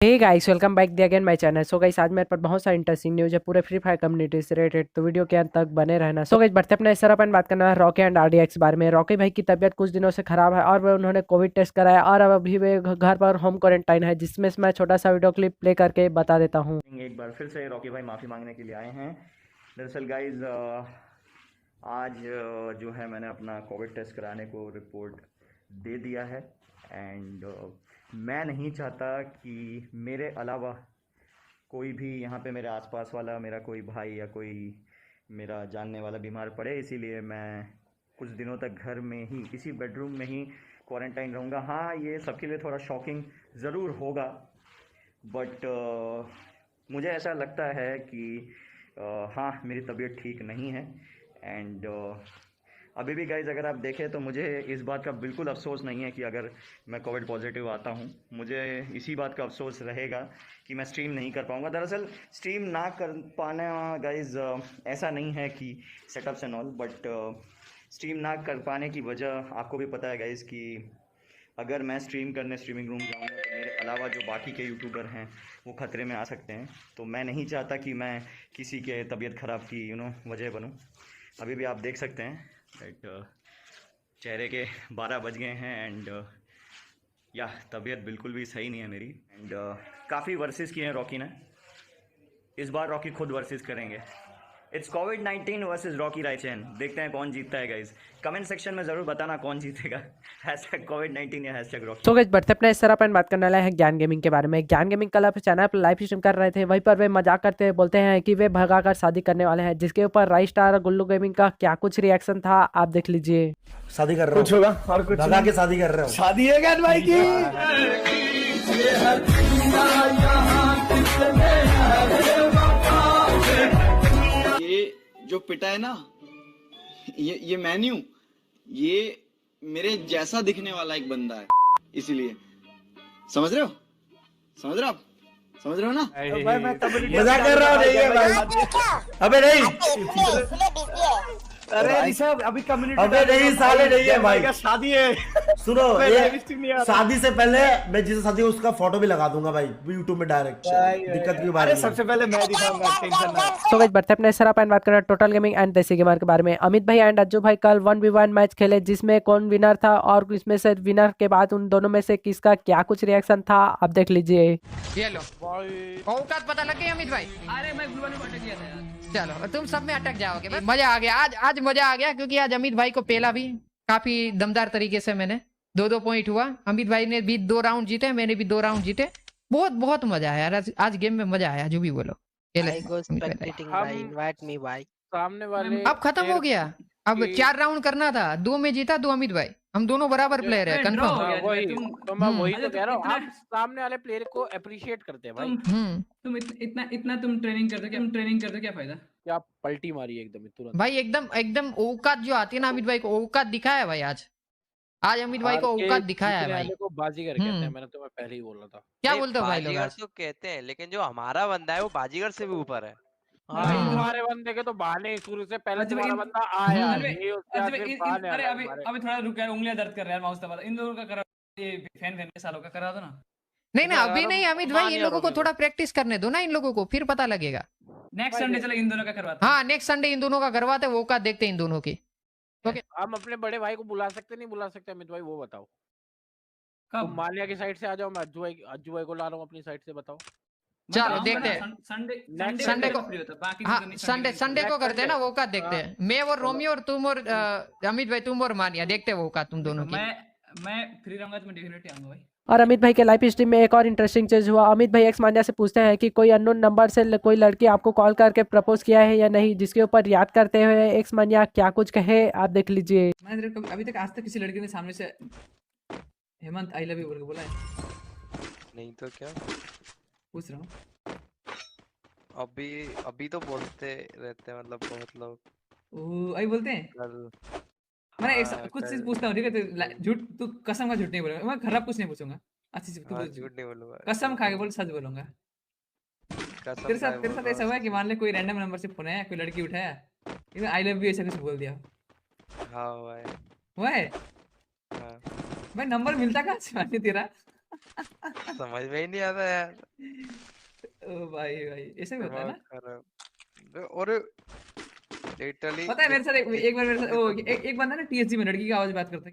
Hey guys, welcome back the again my channel. So guys, आज मेरे पास बहुत सारी इंटरेस्टिंग न्यूज़ है पूरे फ्री फायर कम्युनिटी से रिलेटेड, तो वीडियो के अंत तक बने रहना। सो गाइस, बढ़ते अपने इस तरह अपन बात करना है रॉकी एंड आरडीएक्स बारे में। रॉकी भाई की तबीयत कुछ दिनों से खराब है और उन्होंने कोविड टेस्ट कराया और अब अभी वे घर पर होम क्वारंटाइन है, जिसमें मैं छोटा सा वीडियो क्लिप प्ले करके बता देता हूँ। एक बार फिर से रॉकी भाई माफ़ी मांगने के लिए आए हैं। दरअसल गाइज आज जो है मैंने अपना कोविड टेस्ट कराने को रिपोर्ट दे दिया है एंड मैं नहीं चाहता कि मेरे अलावा कोई भी यहाँ पे मेरे आसपास वाला मेरा कोई भाई या कोई मेरा जानने वाला बीमार पड़े, इसीलिए मैं कुछ दिनों तक घर में ही इसी बेडरूम में ही क्वारंटाइन रहूँगा। हाँ, ये सबके लिए थोड़ा शॉकिंग ज़रूर होगा, बट मुझे ऐसा लगता है कि हाँ, मेरी तबीयत ठीक नहीं है एंड अभी भी गाइज़ अगर आप देखें तो मुझे इस बात का बिल्कुल अफसोस नहीं है कि अगर मैं कोविड पॉजिटिव आता हूँ। मुझे इसी बात का अफसोस रहेगा कि मैं स्ट्रीम नहीं कर पाऊँगा। दरअसल स्ट्रीम ना कर पाना गाइज़ ऐसा नहीं है कि setups and all, but stream ना कर पाने की वजह आपको भी पता है गाइज़ कि अगर मैं स्ट्रीम करने स्ट्रीमिंग रूम जाऊँगा तो मेरे अलावा जो बाकी के यूट्यूबर हैं वो ख़तरे में आ सकते हैं। तो मैं नहीं चाहता कि मैं किसी के तबीयत ख़राब की वजह बनूँ। अभी भी आप देख सकते हैं दैट चेहरे के 12 बज गए हैं एंड या तबीयत बिल्कुल भी सही नहीं है मेरी एंड काफ़ी वर्सेस किए हैं रॉकी ने। इस बार रॉकी खुद वर्सेस करेंगे। इट्स कोविड-19 वर्सेस रॉकी रायचैन। देखते हैं कौन जीतता है गाइज। कमेंट सेक्शन में ज़रूर बताना कौन जीतेगा, हैशटैग कोविड-19 या हैशटैग रॉकी। तो गाइस, बढ़ते अपने इस तरह अपन बात करने वाला है ज्ञान गेमिंग के बारे में। ज्ञान गेमिंग कल अपने चैनल पर लाइव स्ट्रीम कर रहे थे, वहीं पर वे मजाक करते हुए बोलते हैं कि वे भगाकर शादी करने वाले हैं, जिसके ऊपर राइस स्टार गुल्लू गेमिंग का क्या कुछ रिएक्शन था आप देख लीजिए। शादी कर रहा कुछ होगा और कुछ भगा के शादी कर रहे हो। शादी है ज्ञान भाई की। ये जो पिटा है ना, ये मेन्यू, ये मेरे जैसा दिखने वाला एक बंदा है, इसीलिए समझ रहे हो, समझ रहे हो आप, समझ रहे हो ना। भाई मैं तब मजाक कर रहा हूँ, नहीं है भाई। अबे नहीं, अरे ऋषभ अभी कम्युनिटी अबे नहीं साले, नहीं है भाई। का शादी है। सुनो, मैं ये live stream नहीं आ रहा। शादी से पहले मैं जिसे शादी है उसका फोटो भी लगा दूंगा भाई यूट्यूब में डायरेक्ट। दिक्कत की बात अरे नहीं है। सबसे पहले मैं दिखाऊंगा, टेंशन ना। तो गाइस, बढ़ते अपने सर अपन बात करें टोटल गेमिंग एंड देसी गेमर के बारे में। अमित भाई एंड अज्जू भाई कल 1v1 मैच खेले, जिसमें कौन विनर था और इसमें से विनर के बाद उन दोनों में से किसका क्या कुछ रिएक्शन था आप देख लीजिए। ये लो औकात पता लग गई अमित भाई। अरे मैं ग्लूवाल में अटक गया था यार। चलो तुम सब में अटक जाओगे। बस मजा आ गया, आज मजा आ गया, क्योंकि आज अमित भाई को पेला भी काफी दमदार तरीके से। मैंने 2-2 पॉइंट हुआ, अमित भाई ने भी 2 राउंड जीते, मैंने भी 2 राउंड जीते। बहुत बहुत मजा आया यार, आज गेम में मजा आया, जो भी बोलो। सामने वाले अब खत्म हो गया, अब 4 राउंड करना था, 2 में जीता, 2 अमित भाई, हम दोनों बराबर प्लेयर है कंफर्म। वही तो मैं वही तो कह रहा हूँ, आप सामने वाले प्लेयर को अप्रिशिएट करते हैं भाई। तुम इतना तुम ट्रेनिंग करते हो क्या फायदा। क्या पलटी मारी एकदम तुरंत भाई, एकदम औकात जो आती है ना अमित भाई को, औकात दिखाया भाई आज अमित भाई को औकात दिखाया है भाई को बाजीगर कहते हैं, मैंने तुम्हें पहले ही बोला था। क्या बोलते हो भाई लोग। बाजीगर तो कहते हैं, लेकिन जो हमारा बंदा है वो बाजीगर से भी ऊपर है। भाई तुम्हारे बंदे के तो बहाने शुरू से पहले तुम्हारा बंदा आया नहीं, उसके बाद फिर बहाने अरे अभी थोड़ा रुक यार, उंगलियां दर्द कर रहा है माउस दबा। इन लोगों का करा, ये फैन के सालों का करा दो ना। नहीं अभी नहीं अमित भाई, इन लोगों को थोड़ा प्रैक्टिस करने दो ना, इन लोगों को फिर पता लगेगा। नेक्स्ट संडे चलो इन दोनों का करवाते। हाँ, नेक्स्ट संडे इन दोनों का करवाते, वो का देखते इन दोनों की। ओके, हम अपने बड़े भाई को बुला सकते नहीं बुला सकते अमित भाई, वो बताओ। तुम मालिया की साइड से आ जाओ, मैं अज्जू भाई को ला रहा हूँ अपनी साइड से, बताओ। चलो देखते हैं संडे को। हाँ, संडे को करते हैं ना, वो का देखते हैं। मैं और रोमियो और तुम और अमित भाई, तुम और मानिया देखते हैं वो का तुम दोनों की। मैं फ्री रहूंगा तो मैं डेफिनेटली आऊंगा भाई। और अमित भाई के लाइव स्ट्रीम में एक और इंटरेस्टिंग चीज हुआ। अमित भाई एक्स मान्या से पूछते हैं कि कोई अननोन नंबर से कोई लड़की आपको कॉल करके प्रपोज किया है या नहीं, जिसके ऊपर याद करते हुए एक्स मान्या क्या कुछ कहे आप देख लीजिए। मैंने अभी तक आज तक किसी लड़की ने सामने से हेमंत आई लव यू बोल के बोला है? नहीं तो क्या पूछ रहा हूँ। अभी तो बोलते रहते हैं, मतलब बहुत लोग अभी बोलते हैं। मैं कुछ चीज पूछता हूँ, ठीक है? तो झूठ, तू कसम का झूठ नहीं बोलेगा, मैं खराब कुछ नहीं पूछूंगा, अच्छी चीज तू झूठ नहीं बोलूंगा, कसम खा के बोल, सच बोलूंगा। तेरे साथ ऐसा हुआ है कि मान ले कोई रैंडम नंबर से फोन आया, कोई लड़की उठाया, आई लव यू ऐसा कुछ बोल दिया? हाँ हुआ है। हुआ है? हाँ। भाई नंबर मिलता कहाँ से मान तेरा? समझ में ही नहीं आता यार। ओ भाई भाई ऐसे भी होता है ना। दिमाग खराब। और लिटरली पता है मेरे साथ एक बार मेरे साथ एक बंदा ना टीएसजी में लड़की की आवाज बात करता है।